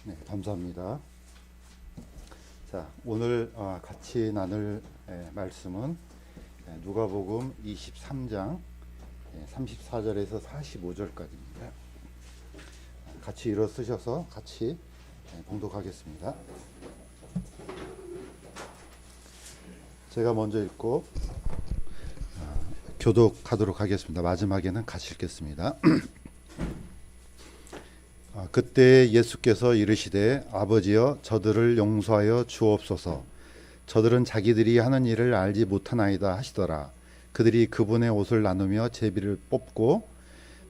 네, 감사합니다. 자, 오늘 같이 나눌 말씀은 누가복음 23장 34절에서 45절까지입니다. 같이 일어서셔서 같이 봉독하겠습니다. 제가 먼저 읽고 교독하도록 하겠습니다. 마지막에는 같이 읽겠습니다. 그때 예수께서 이르시되 아버지여 저들을 용서하여 주옵소서. 저들은 자기들이 하는 일을 알지 못하나이다 하시더라. 그들이 그분의 옷을 나누며 제비를 뽑고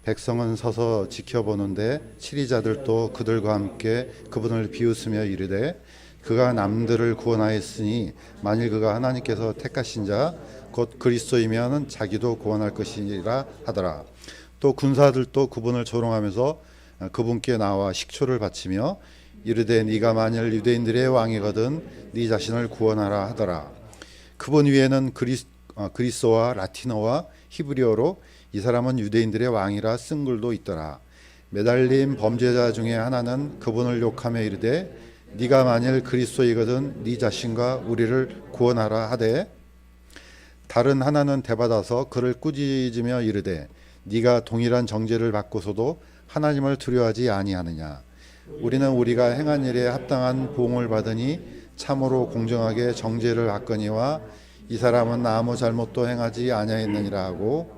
백성은 서서 지켜보는데 치리자들도 그들과 함께 그분을 비웃으며 이르되 그가 남들을 구원하였으니 만일 그가 하나님께서 택하신 자 곧 그리스도이면 자기도 구원할 것이라 하더라. 또 군사들도 그분을 조롱하면서 그분께 나와 식초를 바치며 이르되 네가 만일 유대인들의 왕이거든 네 자신을 구원하라 하더라. 그분 위에는 그리스어와 라틴어와 히브리어로 이 사람은 유대인들의 왕이라 쓴 글도 있더라. 매달린 범죄자 중에 하나는 그분을 욕하며 이르되 네가 만일 그리스도이거든 네 자신과 우리를 구원하라 하되, 다른 하나는 대받아서 그를 꾸짖으며 이르되 네가 동일한 정죄를 받고서도 하나님을 두려워하지 아니하느냐. 우리는 우리가 행한 일에 합당한 보응을 받으니 참으로 공정하게 정죄를 받거니와 이 사람은 아무 잘못도 행하지 아니하였느니라 하고,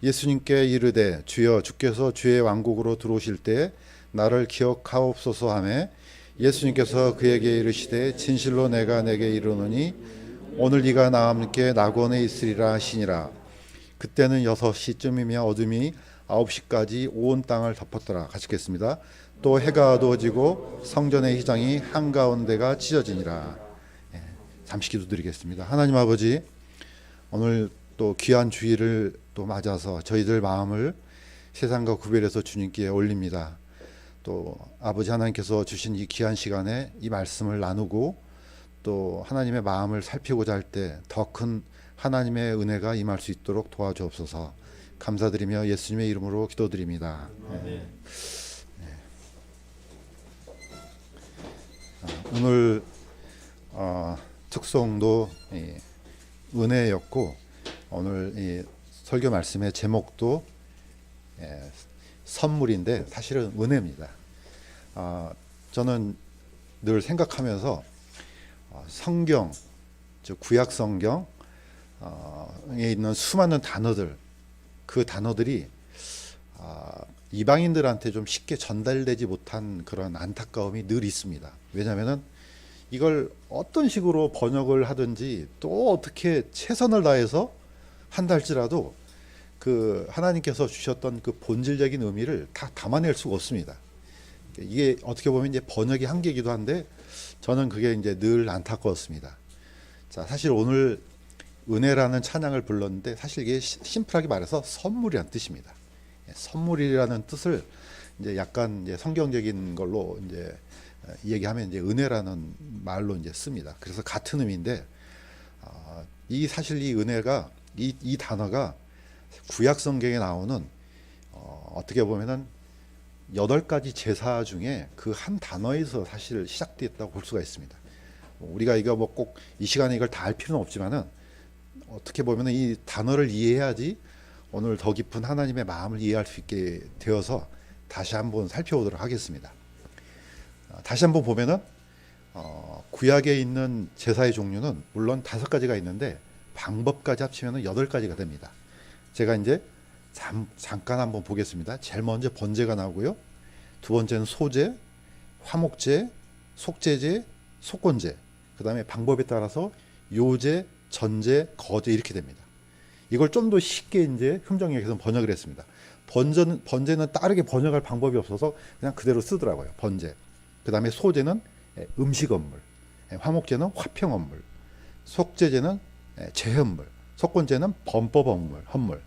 예수님께 이르되 주여 주께서 주의 왕국으로 들어오실 때 나를 기억하옵소서 하매, 예수님께서 그에게 이르시되 진실로 내가 내게 이르노니 오늘 네가 나와 함께 낙원에 있으리라 하시니라. 그때는 6시쯤이며 어둠이 9시까지 온 땅을 덮었더라. 같이 읽겠습니다. 또 해가 어두워지고 성전의 휘장이 한가운데가 찢어지니라. 잠시 기도드리겠습니다. 하나님 아버지, 오늘 또 귀한 주일을 또 맞아서 저희들 마음을 세상과 구별해서 주님께 올립니다. 또 아버지 하나님께서 주신 이 귀한 시간에 이 말씀을 나누고 또 하나님의 마음을 살피고자 할 때 더 큰 하나님의 은혜가 임할 수 있도록 도와주옵소서. 감사드리며 예수님의 이름으로 기도드립니다. 네. 오늘 특송도 은혜였고, 오늘 이 설교 말씀의 제목도 선물인데 사실은 은혜입니다. 저는 늘 생각하면서 성경, 즉 구약 성경에 있는 수많은 단어들, 그 단어들이 이방인들한테 좀 쉽게 전달되지 못한 그런 안타까움이 늘 있습니다. 왜냐하면 이걸 어떤 식으로 번역을 하든지 또 어떻게 최선을 다해서 한다 할지라도 그 하나님께서 주셨던 그 본질적인 의미를 다 담아낼 수가 없습니다. 이게 어떻게 보면 이제 번역의 한계이기도 한데 저는 그게 이제 늘 안타까웠습니다. 자, 사실 오늘 은혜라는 찬양을 불렀는데 사실 이게 심플하게 말해서 선물이라는 뜻입니다. 선물이라는 뜻을 이제 약간 이제 성경적인 걸로 이제 얘기하면 이제 은혜라는 말로 이제 씁니다. 그래서 같은 의미인데 이 사실 이 은혜가 이 단어가 구약 성경에 나오는 어떻게 보면은 8가지 제사 중에 그 한 단어에서 사실 시작됐다고 볼 수가 있습니다. 우리가 이거 뭐 꼭 이 시간에 이걸 다 할 필요는 없지만은 어떻게 보면은 이 단어를 이해해야지 오늘 더 깊은 하나님의 마음을 이해할 수 있게 되어서 다시 한번 살펴보도록 하겠습니다. 다시 한번 보면은 구약에 있는 제사의 종류는 물론 5가지가 있는데 방법까지 합치면 8가지가 됩니다. 제가 이제 잠깐 한번 보겠습니다. 제일 먼저 번제가 나오고요. 두 번째는 소제, 화목제, 속제제, 속건제. 그 다음에 방법에 따라서 요제, 전제, 거제 이렇게 됩니다. 이걸 좀 더 쉽게 이제 흠정역에서 번역을 했습니다. 번제는 다르게 번역할 방법이 없어서 그냥 그대로 쓰더라고요. 번제. 그 다음에 소제는 음식 업물, 화목제는 화평 업물, 속제제는 재헌물, 속건제는 범법 업물,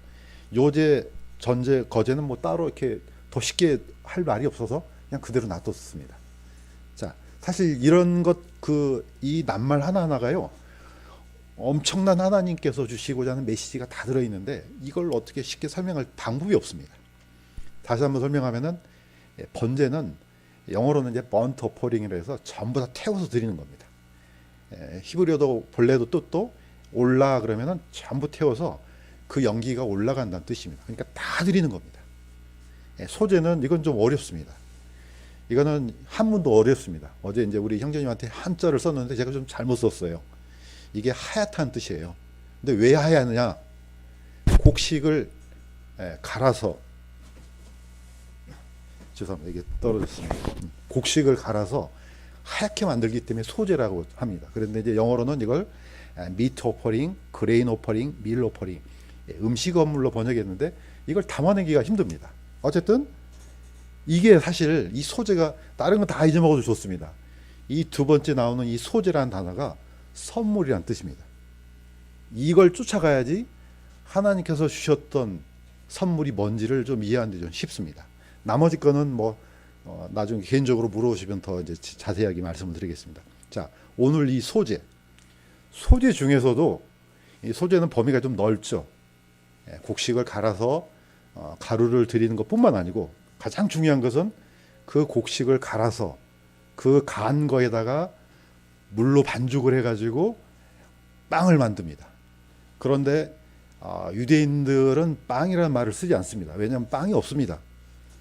요제, 전제, 거제는 뭐 따로 이렇게 더 쉽게 할 말이 없어서 그냥 그대로 놔뒀습니다. 자, 사실 이런 이 낱말 하나하나가요, 엄청난 하나님께서 주시고자 하는 메시지가 다 들어있는데 이걸 어떻게 쉽게 설명할 방법이 없습니다. 다시 한번 설명하면은 번제는 영어로는 이제 번트 오퍼링이라 해서 전부 다 태워서 드리는 겁니다. 히브리어도 본래도 뜻도 올라 그러면은 전부 태워서 그 연기가 올라간다는 뜻입니다. 그러니까 다 드리는 겁니다. 소재는 이건 좀 어렵습니다. 이거는 한문도 어렵습니다. 어제 이제 우리 형제님한테 한자를 썼는데 제가 좀 잘못 썼어요. 이게 하얗다는 뜻이에요. 근데 왜 하얗느냐? 곡식을 갈아서, 죄송합니다. 이게 떨어졌습니다. 곡식을 갈아서 하얗게 만들기 때문에 소재라고 합니다. 그런데 이제 영어로는 이걸 미트 오퍼링, 그레인 오퍼링, 밀 오퍼링, 음식 업물로 번역했는데 이걸 담아내기가 힘듭니다. 어쨌든 이게 사실 이 소재가 다른 건 다 잊어먹어도 좋습니다. 이 두 번째 나오는 이 소재라는 단어가 선물이란 뜻입니다. 이걸 쫓아가야지 하나님께서 주셨던 선물이 뭔지를 좀 이해하는 데 좀 쉽습니다. 나머지 거는 뭐 나중에 개인적으로 물어보시면 더 이제 자세하게 말씀을 드리겠습니다. 자, 오늘 이 소재 중에서도 이 소재는 범위가 좀 넓죠. 곡식을 갈아서 가루를 들이는 것뿐만 아니고 가장 중요한 것은 그 곡식을 갈아서 그 간 거에다가 물로 반죽을 해가지고 빵을 만듭니다. 그런데 유대인들은 빵이라는 말을 쓰지 않습니다. 왜냐하면 빵이 없습니다.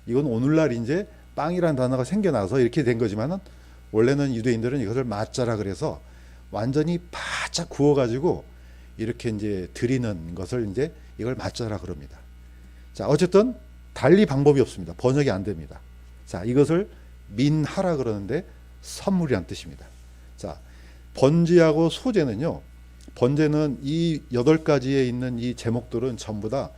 이건 오늘날 이제 빵이라는 단어가 생겨나서 이렇게 된 거지만은 원래는 유대인들은 이것을 마짜라 그래서 완전히 바짝 구워가지고 이렇게 이제 드리는 것을 이제 이걸 마짜라 그럽니다. 자, 어쨌든 달리 방법이 없습니다. 번역이 안 됩니다. 자, 이것을 민하라 그러는데 선물이란 뜻입니다. 자, 번제하고 소제는요. 번제는 이 8가지에 있는 이 제목들은 전부 다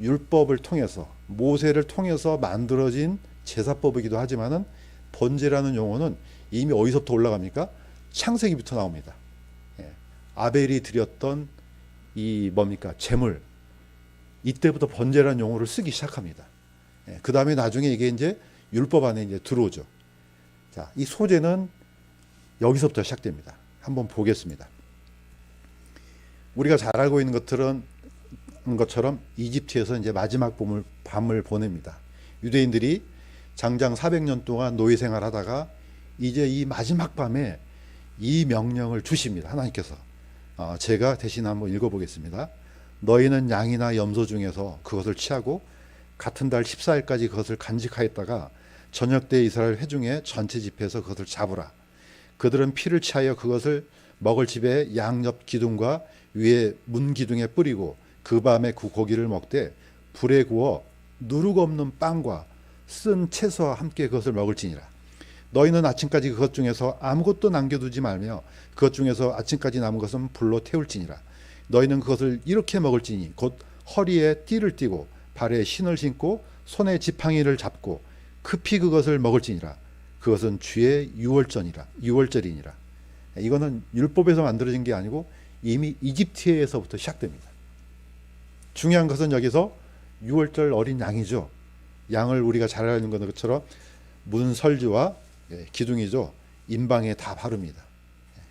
율법을 통해서 모세를 통해서 만들어진 제사법이기도 하지만은 번제라는 용어는 이미 어디서부터 올라갑니까? 창세기부터 나옵니다. 아벨이 드렸던 이 뭡니까? 제물. 이때부터 번제라는 용어를 쓰기 시작합니다. 그 다음에 나중에 이게 이제 율법 안에 이제 들어오죠. 자, 이 소제는 여기서부터 시작됩니다. 한번 보겠습니다. 우리가 잘 알고 있는 것처럼 이집트에서 이제 마지막 밤을 보냅니다. 유대인들이 장장 400년 동안 노예 생활하다가 이제 이 마지막 밤에 이 명령을 주십니다. 하나님께서. 제가 대신 한번 읽어보겠습니다. 너희는 양이나 염소 중에서 그것을 취하고 같은 달 14일까지 그것을 간직하였다가 저녁 때 이스라엘 회중의 전체 집회에서 그것을 잡으라. 그들은 피를 취하여 그것을 먹을 집에 양옆 기둥과 위에 문 기둥에 뿌리고 그 밤에 그 고기를 먹되 불에 구워 누룩 없는 빵과 쓴 채소와 함께 그것을 먹을지니라. 너희는 아침까지 그것 중에서 아무것도 남겨두지 말며 그것 중에서 아침까지 남은 것은 불로 태울지니라. 너희는 그것을 이렇게 먹을지니 곧 허리에 띠를 띠고 발에 신을 신고 손에 지팡이를 잡고 급히 그것을 먹을지니라. 그것은 주의 유월절이니라. 이거는 율법에서 만들어진 게 아니고 이미 이집트에서부터 시작됩니다. 중요한 것은 여기서 유월절 어린 양이죠. 양을 우리가 잘 아는 것처럼 문설주와 기둥이죠. 임방에 다 바릅니다.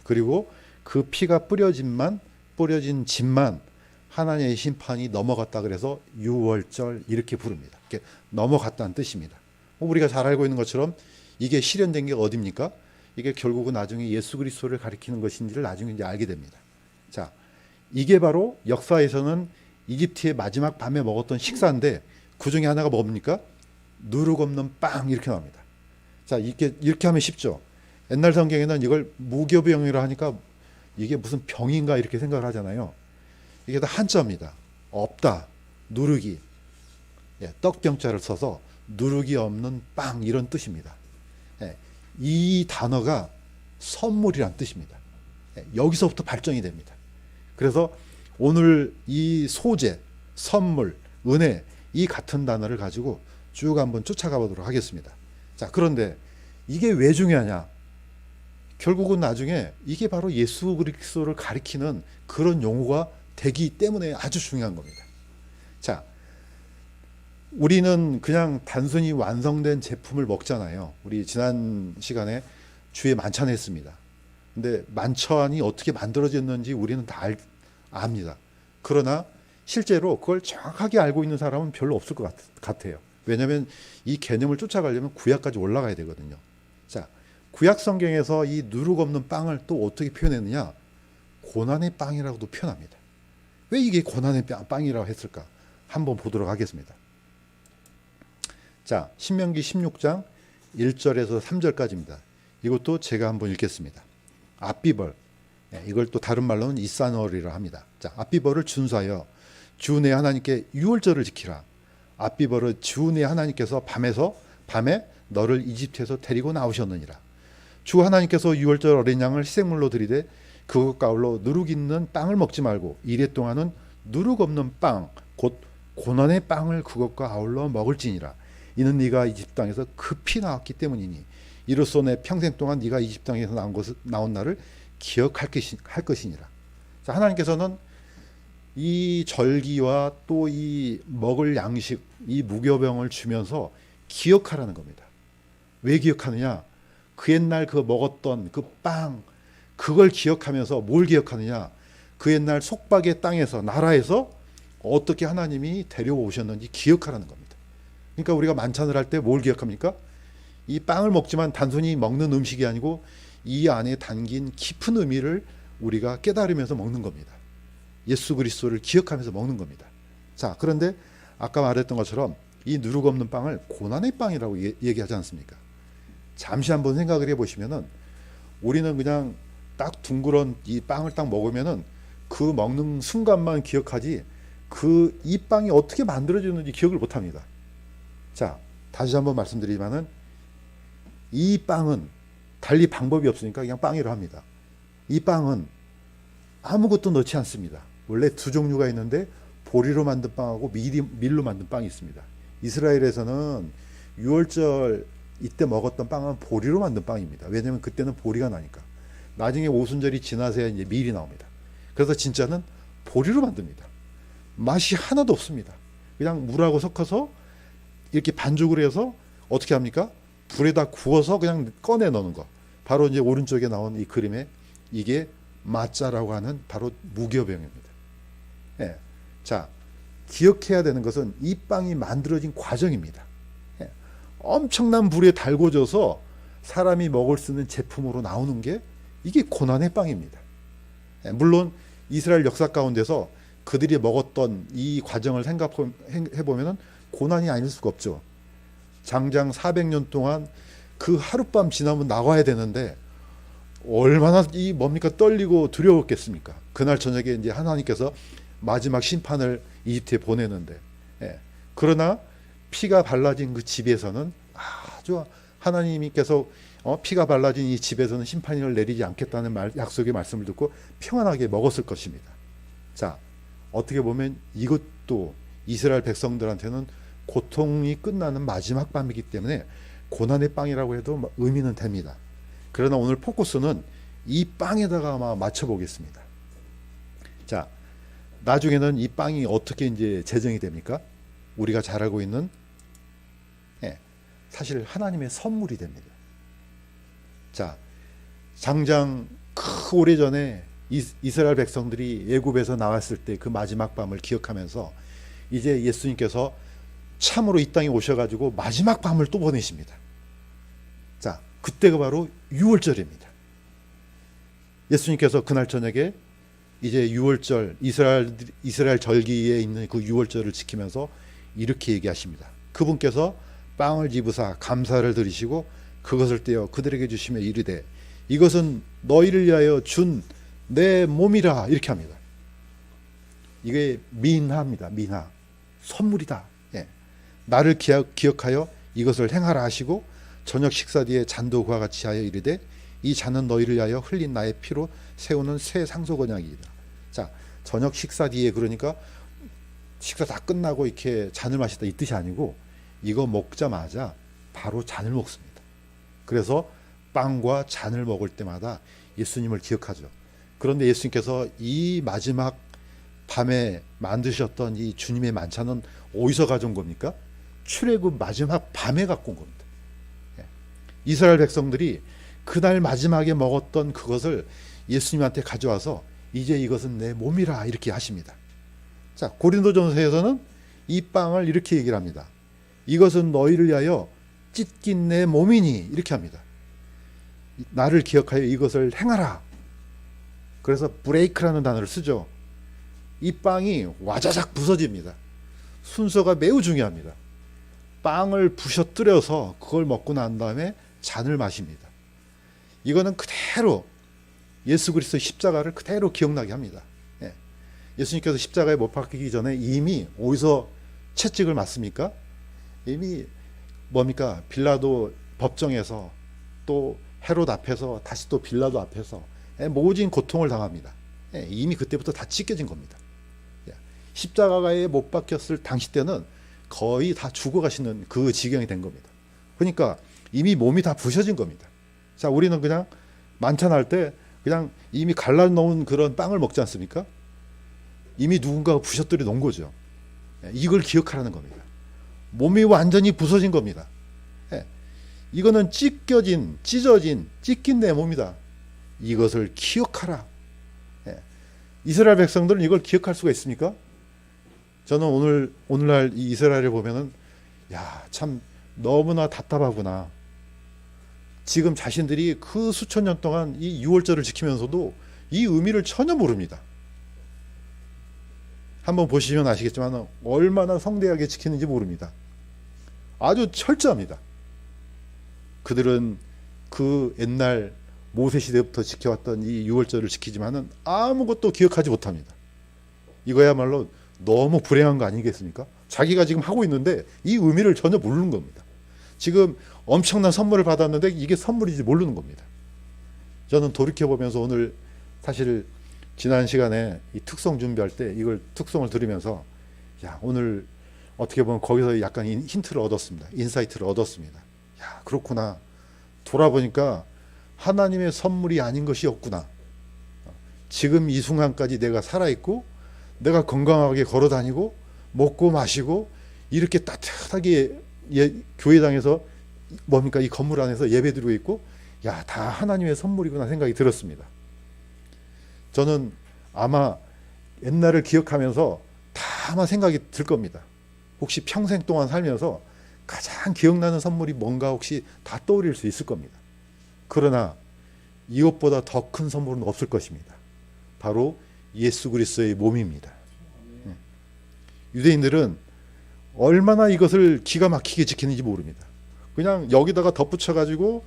그리고 그 피가 뿌려진 집만 하나님의 심판이 넘어갔다 그래서 유월절 이렇게 부릅니다. 이렇게 넘어갔다는 뜻입니다. 우리가 잘 알고 있는 것처럼 이게 실현된 게 어디입니까? 이게 결국은 나중에 예수 그리스도를 가리키는 것인지를 나중에 이제 알게 됩니다. 자, 이게 바로 역사에서는 이집트의 마지막 밤에 먹었던 식사인데 그 중에 하나가 뭡니까? 누룩 없는 빵 이렇게 나옵니다. 자, 이렇게 하면 쉽죠. 옛날 성경에는 이걸 무교병이라 하니까 이게 무슨 병인가 이렇게 생각을 하잖아요. 이게 다 한자입니다. 없다, 누룩이. 떡병자를 써서 누룩이 없는 빵 이런 뜻입니다. 이 단어가 선물이란 뜻입니다. 여기서부터 발전이 됩니다. 그래서 오늘 이 소재, 선물, 은혜 이 같은 단어를 가지고 쭉 한번 쫓아가 보도록 하겠습니다. 자, 그런데 이게 왜 중요하냐? 결국은 나중에 이게 바로 예수 그리스도를 가리키는 그런 용어가 되기 때문에 아주 중요한 겁니다. 자, 우리는 그냥 단순히 완성된 제품을 먹잖아요. 우리 지난 시간에 주에 만찬 했습니다. 근데 만찬이 어떻게 만들어졌는지 우리는 다 압니다. 그러나 실제로 그걸 정확하게 알고 있는 사람은 별로 없을 것 같아요. 왜냐하면 이 개념을 쫓아가려면 구약까지 올라가야 되거든요. 자, 구약 성경에서 이 누룩 없는 빵을 또 어떻게 표현했느냐? 고난의 빵이라고도 표현합니다. 왜 이게 고난의 빵이라고 했을까? 한번 보도록 하겠습니다. 자, 신명기 16장 1절에서 3절까지입니다. 이것도 제가 한번 읽겠습니다. 앞비벌, 이걸 또 다른 말로는 이사널이라 합니다. 자, 앞비벌을 준수하여 주 내 하나님께 유월절을 지키라. 앞비벌은 주 내 하나님께서 밤에 너를 이집트에서 데리고 나오셨느니라. 주 하나님께서 유월절 어린 양을 희생물로 드리되 그것과 아울러 누룩 있는 빵을 먹지 말고 이래 동안은 누룩 없는 빵 곧 고난의 빵을 그것과 아울러 먹을지니라. 이는 네가 이집트 땅에서 급히 나왔기 때문이니 이로써 내 평생 동안 네가 이집트 땅에서 나온 날을 기억할 것이니라. 자, 하나님께서는 이 절기와 또 이 먹을 양식, 이 무교병을 주면서 기억하라는 겁니다. 왜 기억하느냐? 그 옛날 그 먹었던 그 빵, 그걸 기억하면서 뭘 기억하느냐? 그 옛날 속박의 땅에서, 나라에서 어떻게 하나님이 데려오셨는지 기억하라는 겁니다. 그러니까 우리가 만찬을 할 때 뭘 기억합니까? 이 빵을 먹지만 단순히 먹는 음식이 아니고 이 안에 담긴 깊은 의미를 우리가 깨달으면서 먹는 겁니다. 예수 그리스도를 기억하면서 먹는 겁니다. 자, 그런데 아까 말했던 것처럼 이 누룩 없는 빵을 고난의 빵이라고 얘기하지 않습니까? 잠시 한번 생각을 해보시면은 우리는 그냥 딱 둥그런 이 빵을 딱 먹으면은 그 먹는 순간만 기억하지 그 이 빵이 어떻게 만들어지는지 기억을 못합니다. 자, 다시 한번 말씀드리지만은 이 빵은 달리 방법이 없으니까 그냥 빵이라 합니다. 이 빵은 아무것도 넣지 않습니다. 원래 두 종류가 있는데 보리로 만든 빵하고 밀로 만든 빵이 있습니다. 이스라엘에서는 유월절 이때 먹었던 빵은 보리로 만든 빵입니다. 왜냐하면 그때는 보리가 나니까. 나중에 오순절이 지나서야 이제 밀이 나옵니다. 그래서 진짜는 보리로 만듭니다. 맛이 하나도 없습니다. 그냥 물하고 섞어서 이렇게 반죽을 해서 어떻게 합니까? 불에다 구워서 그냥 꺼내 넣는 거. 바로 이제 오른쪽에 나온 이 그림에 이게 마짜라고 하는 바로 무교병입니다. 예. 자, 기억해야 되는 것은 이 빵이 만들어진 과정입니다. 예. 엄청난 불에 달궈져서 사람이 먹을 수 있는 제품으로 나오는 게 이게 고난의 빵입니다. 예. 물론 이스라엘 역사 가운데서 그들이 먹었던 이 과정을 생각해보면 고난이 아닐 수가 없죠. 장장 400년 동안 그 하룻밤 지나면 나와야 되는데 얼마나 이 뭡니까 떨리고 두려웠겠습니까? 그날 저녁에 이제 하나님께서 마지막 심판을 이집트에 보내는데, 예. 그러나 피가 발라진 그 집에서는 아주 하나님께서 피가 발라진 이 집에서는 심판을 내리지 않겠다는 약속의 말씀을 듣고 평안하게 먹었을 것입니다. 자, 어떻게 보면 이것도 이스라엘 백성들한테는 고통이 끝나는 마지막 밤이기 때문에 고난의 빵이라고 해도 의미는 됩니다. 그러나 오늘 포커스는 이 빵에다가 아마 맞춰보겠습니다. 자, 나중에는 이 빵이 어떻게 이제 제정이 됩니까? 우리가 잘 알고 있는, 예, 사실 하나님의 선물이 됩니다. 자, 장장 그 오래전에 이스라엘 백성들이 애굽에서 나왔을 때 그 마지막 밤을 기억하면서 이제 예수님께서 참으로 이 땅에 오셔가지고 마지막 밤을 또 보내십니다. 자, 그때가 바로 유월절입니다. 예수님께서 그날 저녁에 이제 유월절 이스라엘 절기에 있는 그 유월절을 지키면서 이렇게 얘기하십니다. 그분께서 빵을 집으사 감사를 드리시고 그것을 떼어 그들에게 주시며 이르되 이것은 너희를 위하여 준 내 몸이라 이렇게 합니다. 이게 민하입니다. 민하. 선물이다. 예. 나를 기억하여 이것을 행하라 하시고 저녁 식사 뒤에 잔도 그와 같이 하여 이르되 이 잔은 너희를 위하여 흘린 나의 피로 세우는 새 상속 언약이다. 자, 저녁 식사 뒤에 그러니까 식사 다 끝나고 이렇게 잔을 마시다 이 뜻이 아니고 이거 먹자마자 바로 잔을 먹습니다. 그래서 빵과 잔을 먹을 때마다 예수님을 기억하죠. 그런데 예수님께서 이 마지막 밤에 만드셨던 이 주님의 만찬은 어디서 가져온 겁니까? 출애굽 마지막 밤에 갖고 온 겁니다. 이스라엘 백성들이 그날 마지막에 먹었던 그것을 예수님한테 가져와서 이제 이것은 내 몸이라 이렇게 하십니다. 자, 고린도전서에서는 이 빵을 이렇게 얘기를 합니다. 이것은 너희를 위하여 찢긴 내 몸이니 이렇게 합니다. 나를 기억하여 이것을 행하라. 그래서 브레이크라는 단어를 쓰죠. 이 빵이 와자작 부서집니다. 순서가 매우 중요합니다. 빵을 부셔뜨려서 그걸 먹고 난 다음에 잔을 마십니다. 이거는 그대로 예수 그리스도의 십자가를 그대로 기억나게 합니다. 예. 예수님께서 십자가에 못 박히기 전에 이미 어디서 채찍을 맞습니까? 이미 뭡니까? 빌라도 법정에서, 또 헤롯 앞에서, 다시 또 빌라도 앞에서 모진 고통을 당합니다. 예. 이미 그때부터 다 찢겨진 겁니다. 예. 십자가에 못 박혔을 당시 때는 거의 다 죽어가시는 그 지경이 된 겁니다. 그러니까 이미 몸이 다 부셔진 겁니다. 자, 우리는 그냥 만찬할 때 그냥 이미 갈라놓은 그런 빵을 먹지 않습니까? 이미 누군가가 부셔뜨려 놓은 거죠. 이걸 기억하라는 겁니다. 몸이 완전히 부서진 겁니다. 이거는 찢겨진, 찢어진, 찢긴 내 몸이다. 이것을 기억하라. 이스라엘 백성들은 이걸 기억할 수가 있습니까? 저는 오늘날 이 이스라엘을 보면은, 야, 참 너무나 답답하구나. 지금 자신들이 그 수천 년 동안 이 유월절을 지키면서도 이 의미를 전혀 모릅니다. 한번 보시면 아시겠지만 얼마나 성대하게 지키는지 모릅니다. 아주 철저합니다. 그들은 그 옛날 모세 시대부터 지켜왔던 이 유월절을 지키지만은 아무것도 기억하지 못합니다. 이거야말로 너무 불행한 거 아니겠습니까? 자기가 지금 하고 있는데 이 의미를 전혀 모르는 겁니다. 지금 엄청난 선물을 받았는데 이게 선물인지 모르는 겁니다. 저는 돌이켜보면서 오늘 사실 지난 시간에 이 특송 준비할 때 이걸 특송을 들으면서, 야, 오늘 어떻게 보면 거기서 약간 힌트를 얻었습니다. 인사이트를 얻었습니다. 야, 그렇구나. 돌아보니까 하나님의 선물이 아닌 것이 없구나. 지금 이 순간까지 내가 살아있고 내가 건강하게 걸어다니고 먹고 마시고 이렇게 따뜻하게 교회당에서 뭡니까, 이 건물 안에서 예배드리고 있고, 야, 다 하나님의 선물이구나 생각이 들었습니다. 저는 아마 옛날을 기억하면서 다 아마 생각이 들 겁니다. 혹시 평생 동안 살면서 가장 기억나는 선물이 뭔가 혹시 다 떠올릴 수 있을 겁니다. 그러나 이것보다 더 큰 선물은 없을 것입니다. 바로 예수 그리스도의 몸입니다. 유대인들은 얼마나 이것을 기가 막히게 지키는지 모릅니다. 그냥 여기다가 덧붙여가지고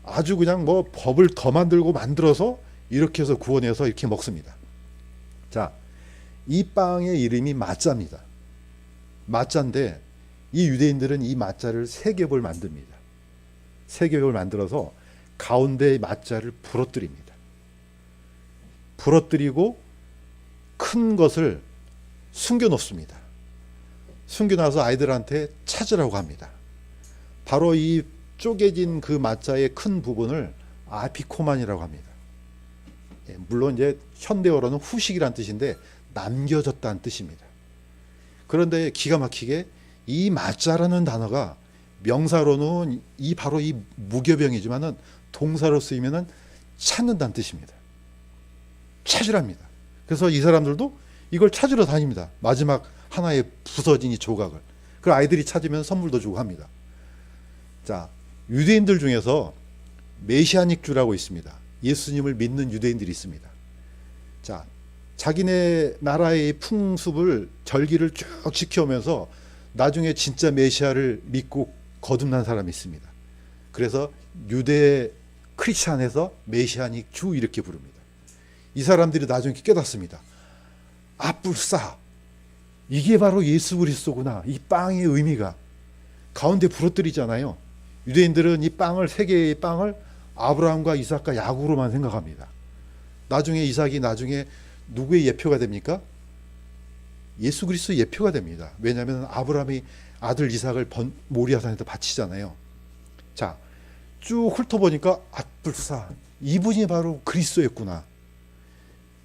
아주 그냥 뭐 법을 더 만들어서 이렇게 해서 구워내서 이렇게 먹습니다. 자, 이 빵의 이름이 마짜입니다. 마짜인데 이 유대인들은 이 마짜를 3겹을 만듭니다. 3겹을 만들어서 가운데 마짜를 부러뜨립니다. 부러뜨리고 큰 것을 숨겨 놓습니다. 숨겨놔서 아이들한테 찾으라고 합니다. 바로 이 쪼개진 그 마짜의 큰 부분을 아피코만이라고 합니다. 물론 이제 현대어로는 후식이란 뜻인데 남겨졌다는 뜻입니다. 그런데 기가 막히게 이 마짜라는 단어가 명사로는 바로 이 무교병이지만은 동사로 쓰이면은 찾는다는 뜻입니다. 찾으랍니다. 그래서 이 사람들도 이걸 찾으러 다닙니다. 마지막 하나의 부서진 이 조각을. 그 아이들이 찾으면 선물도 주고 합니다. 자, 유대인들 중에서 메시아닉주라고 있습니다. 예수님을 믿는 유대인들이 있습니다. 자, 자기네 나라의 풍습을, 절기를 쭉 지켜오면서 나중에 진짜 메시아를 믿고 거듭난 사람이 있습니다. 그래서 유대 크리스찬에서 메시아닉 주 이렇게 부릅니다. 이 사람들이 나중에 깨닫습니다. 아뿔싸, 이게 바로 예수 그리스도구나. 이 빵의 의미가 가운데 부러뜨리잖아요. 유대인들은 이 빵을, 3개의 빵을 아브라함과 이삭과 야곱으로만 생각합니다. 나중에 이삭이 나중에 누구의 예표가 됩니까? 예수 그리스도의 예표가 됩니다. 왜냐하면 아브라함이 아들 이삭을 모리아산에다 바치잖아요. 자, 쭉 훑어보니까 아뿔싸, 이분이 바로 그리스도였구나.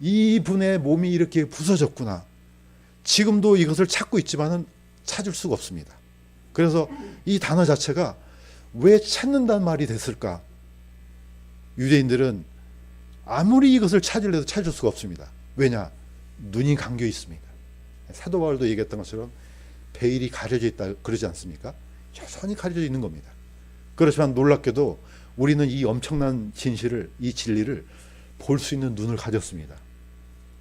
이분의 몸이 이렇게 부서졌구나. 지금도 이것을 찾고 있지만은 찾을 수가 없습니다. 그래서 이 단어 자체가 왜 찾는다는 말이 됐을까? 유대인들은 아무리 이것을 찾으려도 찾을 수가 없습니다. 왜냐? 눈이 감겨 있습니다. 사도 바울도 얘기했던 것처럼 베일이 가려져 있다 그러지 않습니까? 여전히 가려져 있는 겁니다. 그렇지만 놀랍게도 우리는 이 엄청난 진실을, 이 진리를 볼 수 있는 눈을 가졌습니다.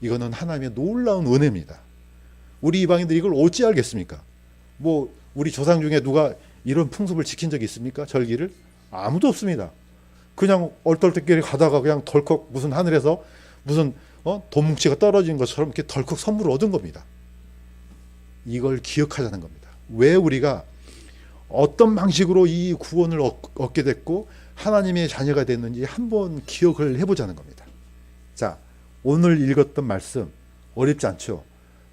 이거는 하나님의 놀라운 은혜입니다. 우리 이방인들이 이걸 어찌 알겠습니까? 뭐 우리 조상 중에 누가 이런 풍습을 지킨 적이 있습니까? 절기를? 아무도 없습니다. 그냥 얼떨결에 가다가 그냥 덜컥 무슨 하늘에서 무슨 돈뭉치가 떨어진 것처럼 이렇게 덜컥 선물을 얻은 겁니다. 이걸 기억하자는 겁니다. 왜 우리가 어떤 방식으로 이 구원을 얻게 됐고 하나님의 자녀가 됐는지 한번 기억을 해보자는 겁니다. 자, 오늘 읽었던 말씀 어렵지 않죠?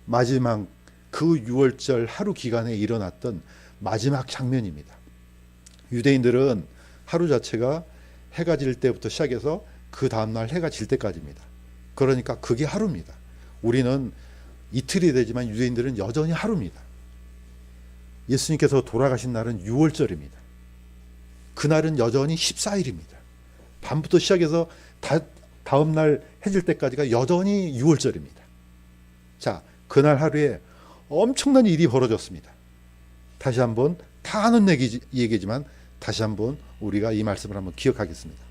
마지막 그 유월절 하루 기간에 일어났던 마지막 장면입니다. 유대인들은 하루 자체가 해가 질 때부터 시작해서 그 다음날 해가 질 때까지입니다. 그러니까 그게 하루입니다. 우리는 이틀이 되지만 유대인들은 여전히 하루입니다. 예수님께서 돌아가신 날은 유월절입니다. 그날은 여전히 14일입니다. 밤부터 시작해서 다음날 해질 때까지가 여전히 유월절입니다. 자, 그날 하루에 엄청난 일이 벌어졌습니다. 다시 한번 다 아는 얘기지만 다시 한번 우리가 이 말씀을 한번 기억하겠습니다.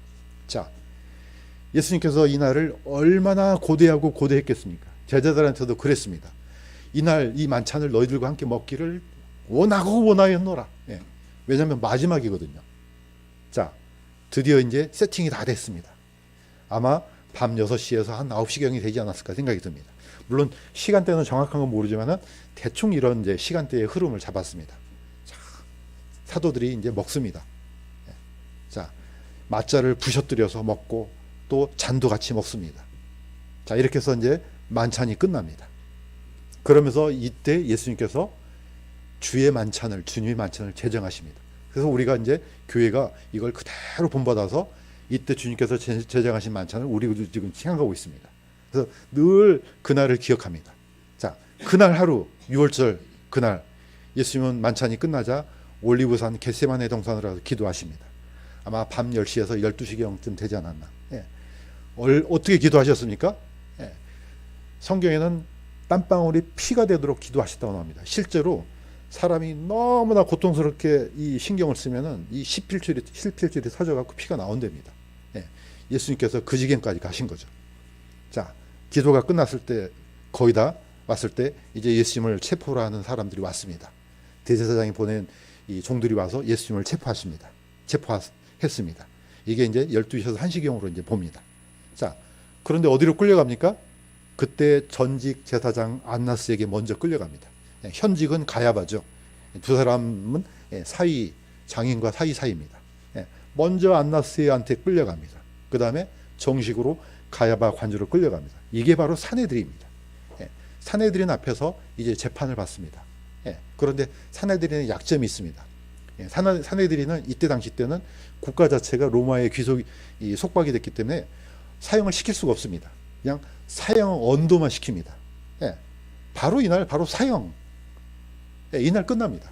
자, 예수님께서 이 날을 얼마나 고대하고 고대했겠습니까? 제자들한테도 그랬습니다. 이날 이 만찬을 너희들과 함께 먹기를 원하고 원하였노라. 예. 왜냐하면 마지막이거든요. 자, 드디어 이제 세팅이 다 됐습니다. 아마 밤 6시에서 한 9시경이 되지 않았을까 생각이 듭니다. 물론 시간대는 정확한 건 모르지만 대충 이런 이제 시간대의 흐름을 잡았습니다. 자, 사도들이 이제 먹습니다. 예. 자, 맛자를 부셔뜨려서 먹고 또 잔도 같이 먹습니다. 자, 이렇게 해서 이제 만찬이 끝납니다. 그러면서 이때 예수님께서 주님의 만찬을 제정하십니다. 그래서 우리가 이제 교회가 이걸 그대로 본받아서 이때 주님께서 제정하신 만찬을 우리도 지금 생각하고 있습니다. 그래서 늘 그날을 기억합니다. 자, 그날 하루, 6월절 그날 예수님은 만찬이 끝나자 올리브산 겟세마네 동산으로 가서 기도하십니다. 아마 밤 10시에서 12시경쯤 되지 않았나. 예. 어떻게 기도하셨습니까? 예. 성경에는 땀방울이 피가 되도록 기도하셨다고 나옵니다. 실제로 사람이 너무나 고통스럽게 이 신경을 쓰면은 이 실필줄이 터져갖고 피가 나온답니다. 예. 예수님께서 그 지경까지 가신 거죠. 자, 기도가 끝났을 때 거의 다 왔을 때 이제 예수님을 체포를 하는 사람들이 왔습니다. 대제사장이 보낸 이 종들이 와서 예수님을 체포했습니다. 이게 이제 12시에서 1시경으로 이제 봅니다. 자, 그런데 어디로 끌려갑니까? 그때 전직 제사장 안나스에게 먼저 끌려갑니다. 현직은 가야바죠. 두 사람은 장인과 사이입니다. 먼저 안나스한테 끌려갑니다. 그 다음에 정식으로 가야바 관저로 끌려갑니다. 이게 바로 산헤드린입니다. 산헤드린 앞에서 이제 재판을 받습니다. 그런데 산헤드린의 약점이 있습니다. 산헤드린은 이때 당시 때는 국가 자체가 로마의 속박이 됐기 때문에 사형을 시킬 수가 없습니다. 그냥 사형 언도만 시킵니다. 바로 이날 바로 사형. 이날 끝납니다.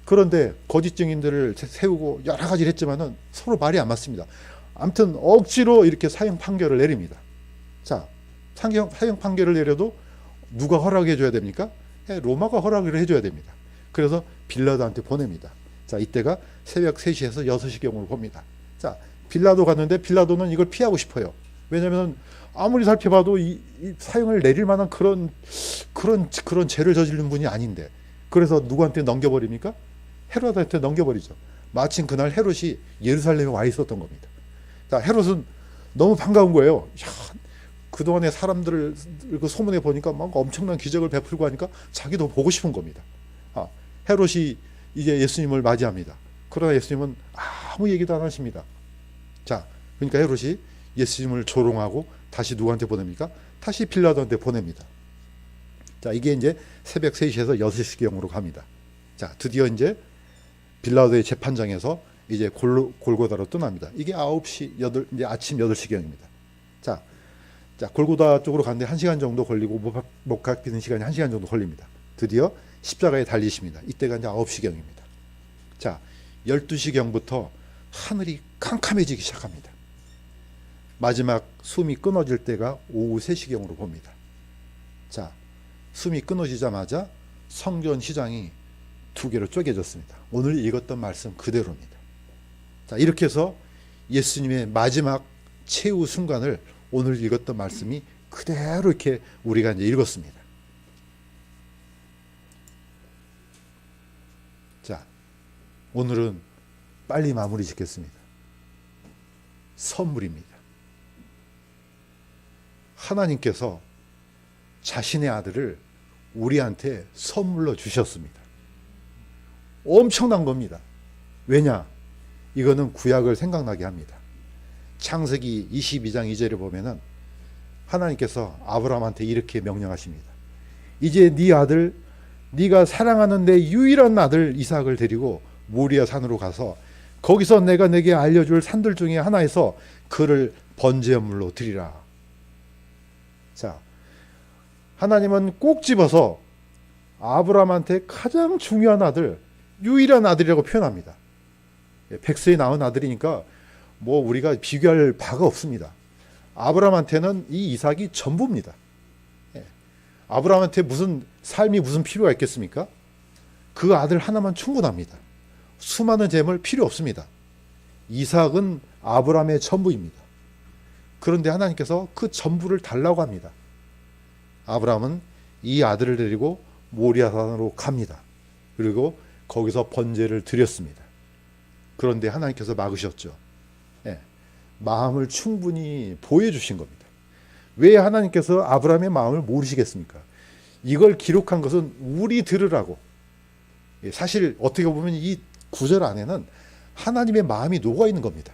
그런데 거짓 증인들을 세우고 여러 가지를 했지만은 서로 말이 안 맞습니다. 아무튼 억지로 이렇게 사형 판결을 내립니다. 자, 사형 판결을 내려도 누가 허락해 줘야 됩니까? 로마가 허락을 해줘야 됩니다. 그래서 빌라도한테 보냅니다. 자, 이때가 새벽 3시에서 6시경으로 봅니다. 자, 빌라도 갔는데 빌라도는 이걸 피하고 싶어요. 왜냐하면 아무리 살펴봐도 이 사형을 내릴 만한 그런 죄를 저지른 분이 아닌데, 그래서 누구한테 넘겨버립니까? 헤롯한테 넘겨버리죠. 마침 그날 헤롯이 예루살렘에 와 있었던 겁니다. 자, 헤롯은 너무 반가운 거예요. 야, 그동안에 사람들을 그 소문에 보니까 막 엄청난 기적을 베풀고 하니까 자기도 보고 싶은 겁니다. 헤롯이 이제 예수님을 맞이합니다. 그러나 예수님은 아무 얘기도 안 하십니다. 자, 그러니까 헤롯이 예수님을 조롱하고 다시 누구한테 보냅니까? 다시 빌라도한테 보냅니다. 자, 이게 이제 새벽 3시에서 6시경으로 갑니다. 자, 드디어 이제 빌라도의 재판장에서 이제 골고다로 떠납니다. 이게 9시, 이제 아침 8시경입니다. 자, 골고다 쪽으로 가는데 1시간 정도 걸리고 못 갚이는 시간이 1시간 정도 걸립니다. 드디어 십자가에 달리십니다. 이때가 이제 9시경입니다. 자, 12시경부터 하늘이 캄캄해지기 시작합니다. 마지막 숨이 끊어질 때가 오후 3시경으로 봅니다. 자, 숨이 끊어지자마자 성전 시장이 2개로 쪼개졌습니다. 오늘 읽었던 말씀 그대로입니다. 자, 이렇게 해서 예수님의 마지막 최후 순간을 오늘 읽었던 말씀이 그대로 이렇게 우리가 이제 읽었습니다. 자, 오늘은 빨리 마무리 짓겠습니다. 선물입니다. 하나님께서 자신의 아들을 우리한테 선물로 주셨습니다. 엄청난 겁니다. 왜냐? 이거는 구약을 생각나게 합니다. 창세기 22장 2절에 보면은 하나님께서 아브라함한테 이렇게 명령하십니다. 이제 네 아들, 네가 사랑하는 내 유일한 아들 이삭을 데리고 모리아 산으로 가서 거기서 내가 내게 알려줄 산들 중에 하나에서 그를 번제물로 드리라. 자, 하나님은 꼭 집어서 아브라함한테 가장 중요한 아들, 유일한 아들이라고 표현합니다. 백세에 낳은 아들이니까 뭐 우리가 비교할 바가 없습니다. 아브라함한테는 이 이삭이 전부입니다. 아브라함한테 무슨 삶이 무슨 필요가 있겠습니까? 그 아들 하나만 충분합니다. 수많은 재물 필요 없습니다. 이삭은 아브라함의 전부입니다. 그런데 하나님께서 그 전부를 달라고 합니다. 아브라함은 이 아들을 데리고 모리아산으로 갑니다. 그리고 거기서 번제를 드렸습니다. 그런데 하나님께서 막으셨죠. 마음을 충분히 보여주신 겁니다. 왜 하나님께서 아브라함의 마음을 모르시겠습니까? 이걸 기록한 것은 우리 들으라고. 사실 어떻게 보면 이 구절 안에는 하나님의 마음이 녹아 있는 겁니다.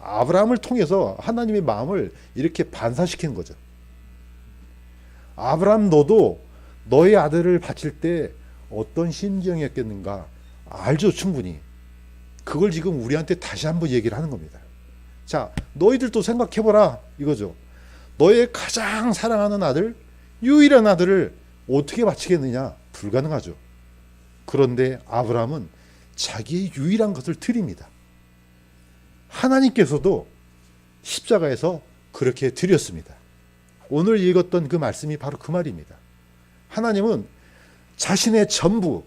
아브라함을 통해서 하나님의 마음을 이렇게 반사시키는 거죠. 아브라함, 너도 너의 아들을 바칠 때 어떤 심정이었겠는가 알죠, 충분히. 그걸 지금 우리한테 다시 한번 얘기를 하는 겁니다. 자, 너희들도 생각해보라 이거죠. 너의 가장 사랑하는 아들, 유일한 아들을 어떻게 바치겠느냐? 불가능하죠. 그런데 아브라함은 자기의 유일한 것을 드립니다. 하나님께서도 십자가에서 그렇게 드렸습니다. 오늘 읽었던 그 말씀이 바로 그 말입니다. 하나님은 자신의 전부,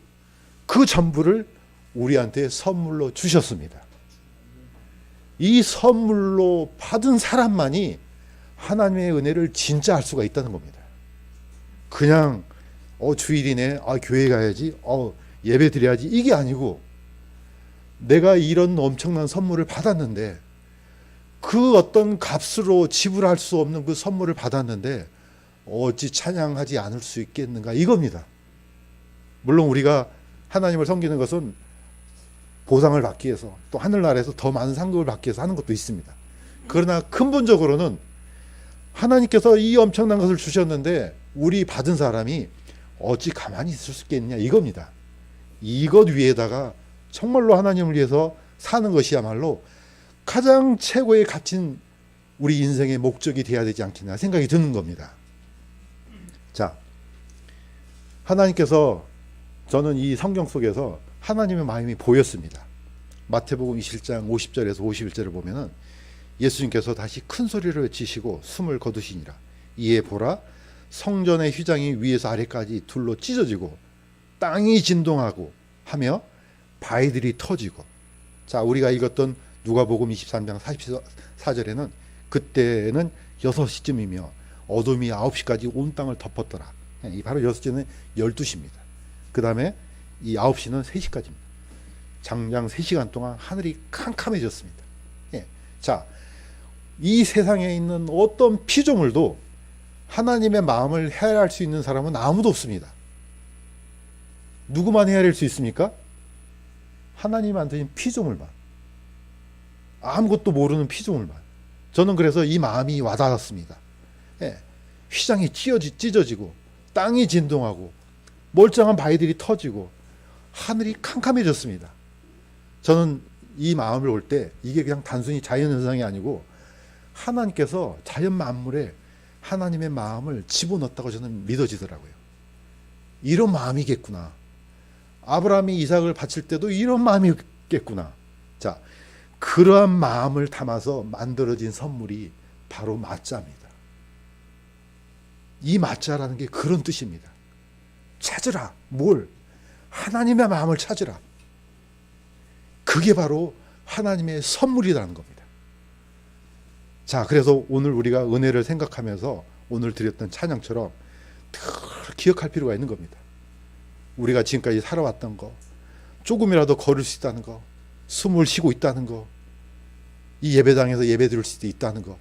그 전부를 우리한테 선물로 주셨습니다. 이 선물로 받은 사람만이 하나님의 은혜를 진짜 알 수가 있다는 겁니다. 그냥 주일이네, 교회 가야지, 예배 드려야지, 이게 아니고 내가 이런 엄청난 선물을 받았는데 그 어떤 값으로 지불할 수 없는 그 선물을 받았는데 어찌 찬양하지 않을 수 있겠는가, 이겁니다. 물론 우리가 하나님을 섬기는 것은 보상을 받기 위해서, 또 하늘나라에서 더 많은 상급을 받기 위해서 하는 것도 있습니다. 그러나 근본적으로는 하나님께서 이 엄청난 것을 주셨는데 우리 받은 사람이 어찌 가만히 있을 수 있겠느냐, 이겁니다. 이것 위에다가 정말로 하나님을 위해서 사는 것이야말로 가장 최고의 값진 우리 인생의 목적이 되어야 되지 않겠나 생각이 드는 겁니다. 자, 하나님께서, 저는 이 성경 속에서 하나님의 마음이 보였습니다. 마태복음 27장 50절에서 51절을 보면은 예수님께서 다시 큰 소리를 외치시고 숨을 거두시니라. 이에 보라, 성전의 휘장이 위에서 아래까지 둘로 찢어지고 땅이 진동하고 하며 바위들이 터지고. 자, 우리가 읽었던 누가복음 23장 44절에는 그때는 6시쯤이며 어둠이 9시까지 온 땅을 덮었더라. 이 바로 6시는 12시입니다. 그 다음에 이 9시는 3시까지입니다. 장장 3시간 동안 하늘이 캄캄해졌습니다. 자, 이 세상에 있는 어떤 피조물도 하나님의 마음을 헤아릴 수 있는 사람은 아무도 없습니다. 누구만 헤아릴 수 있습니까? 하나님 만드신 피조물만. 아무것도 모르는 피조물만. 저는 그래서 이 마음이 와닿았습니다. 휘장이 찢어지고 땅이 진동하고 멀쩡한 바위들이 터지고 하늘이 캄캄해졌습니다. 저는 이 마음을 올 때 이게 그냥 단순히 자연현상이 아니고 하나님께서 자연 만물에 하나님의 마음을 집어넣었다고 저는 믿어지더라고요. 이런 마음이겠구나. 아브라함이 이삭을 바칠 때도 이런 마음이겠구나. 자, 그러한 마음을 담아서 만들어진 선물이 바로 맞자입니다. 이 맞자라는 게 그런 뜻입니다. 찾으라. 뭘? 하나님의 마음을 찾으라. 그게 바로 하나님의 선물이라는 겁니다. 자, 그래서 오늘 우리가 은혜를 생각하면서 오늘 드렸던 찬양처럼 늘 기억할 필요가 있는 겁니다. 우리가 지금까지 살아왔던 거, 조금이라도 걸을 수 있다는 거, 숨을 쉬고 있다는 거, 이 예배당에서 예배 드릴 수 있다는 거,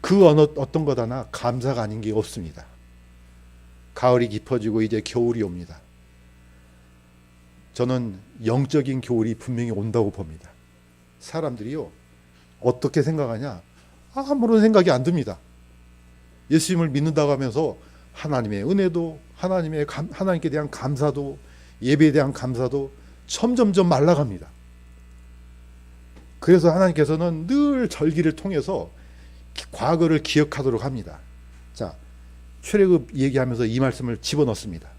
그 어떤 것 하나 감사가 아닌 게 없습니다. 가을이 깊어지고 이제 겨울이 옵니다. 저는 영적인 겨울이 분명히 온다고 봅니다. 사람들이요, 어떻게 생각하냐? 아무런 생각이 안 듭니다. 예수님을 믿는다고 하면서 하나님의 은혜도, 하나님께 대한 감사도, 예배에 대한 감사도 점점점 말라갑니다. 그래서 하나님께서는 늘 절기를 통해서 과거를 기억하도록 합니다. 자, 출애굽 얘기하면서 이 말씀을 집어넣습니다.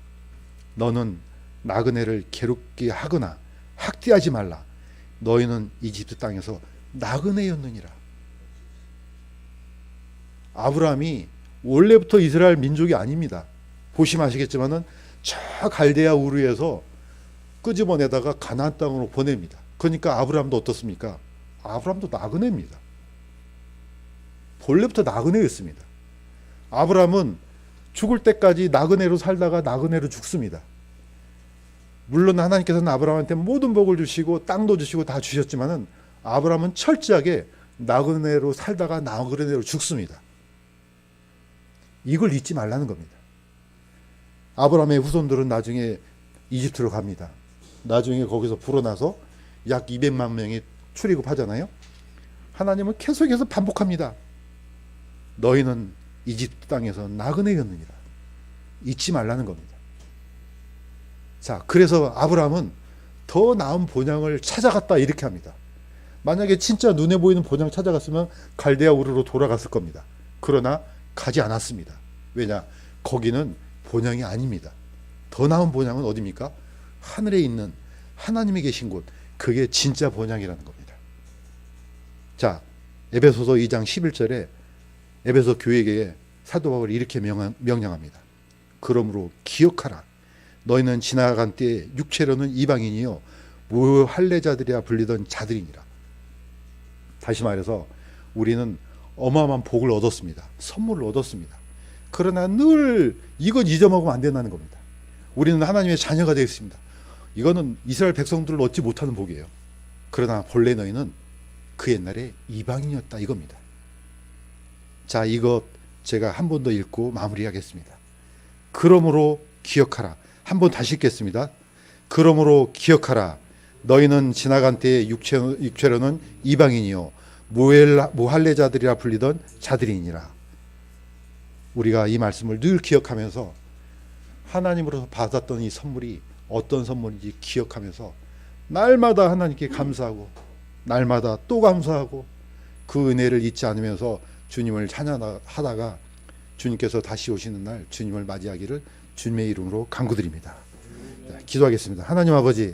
너는 나그네를 괴롭게 하거나 학대하지 말라. 너희는 이집트 땅에서 나그네였느니라. 아브라함이 원래부터 이스라엘 민족이 아닙니다. 보시면 아시겠지만은 저 갈대아 우르에서 끄집어내다가 가나안 땅으로 보냅니다. 그러니까 아브라함도 어떻습니까? 아브라함도 나그네입니다. 본래부터 나그네였습니다. 아브라함은 죽을 때까지 나그네로 살다가 나그네로 죽습니다. 물론 하나님께서는 아브라함한테 모든 복을 주시고 땅도 주시고 다 주셨지만은 아브라함은 철저하게 나그네로 살다가 나그네로 죽습니다. 이걸 잊지 말라는 겁니다. 아브라함의 후손들은 나중에 이집트로 갑니다. 나중에 거기서 불어나서 약 200만 명이 출애굽하잖아요. 하나님은 계속해서 반복합니다. 너희는 이집트 땅에서 나그네였느니라. 잊지 말라는 겁니다. 자, 그래서 아브라함은 더 나은 본향을 찾아갔다 이렇게 합니다. 만약에 진짜 눈에 보이는 본향 찾아갔으면 갈대아 우르로 돌아갔을 겁니다. 그러나 가지 않았습니다. 왜냐? 거기는 본향이 아닙니다. 더 나은 본향은 어디입니까? 하늘에 있는 하나님이 계신 곳, 그게 진짜 본향이라는 겁니다. 자, 에베소서 2장 11절에 에베소 교회에게 사도 바울이 이렇게 명령합니다. 그러므로 기억하라. 너희는 지나간 때에 육체로는 이방인이요 무할례자들이라 불리던 자들이니라. 다시 말해서 우리는 어마어마한 복을 얻었습니다. 선물을 얻었습니다. 그러나 늘 이건 잊어먹으면 안 된다는 겁니다. 우리는 하나님의 자녀가 되어 있습니다. 이거는 이스라엘 백성들을 얻지 못하는 복이에요. 그러나 본래 너희는 그 옛날에 이방인이었다 이겁니다. 자, 이것 제가 한 번 더 읽고 마무리하겠습니다. 그러므로 기억하라. 한 번 다시 읽겠습니다. 그러므로 기억하라. 너희는 지나간 때에 육체로는 이방인이요 무할례자들이라 불리던 자들이니라. 우리가 이 말씀을 늘 기억하면서 하나님으로서 받았던 이 선물이 어떤 선물인지 기억하면서 날마다 하나님께 감사하고 날마다 또 감사하고 그 은혜를 잊지 않으면서 주님을 찬양하다가 주님께서 다시 오시는 날 주님을 맞이하기를 주님의 이름으로 간구드립니다. 기도하겠습니다. 하나님 아버지,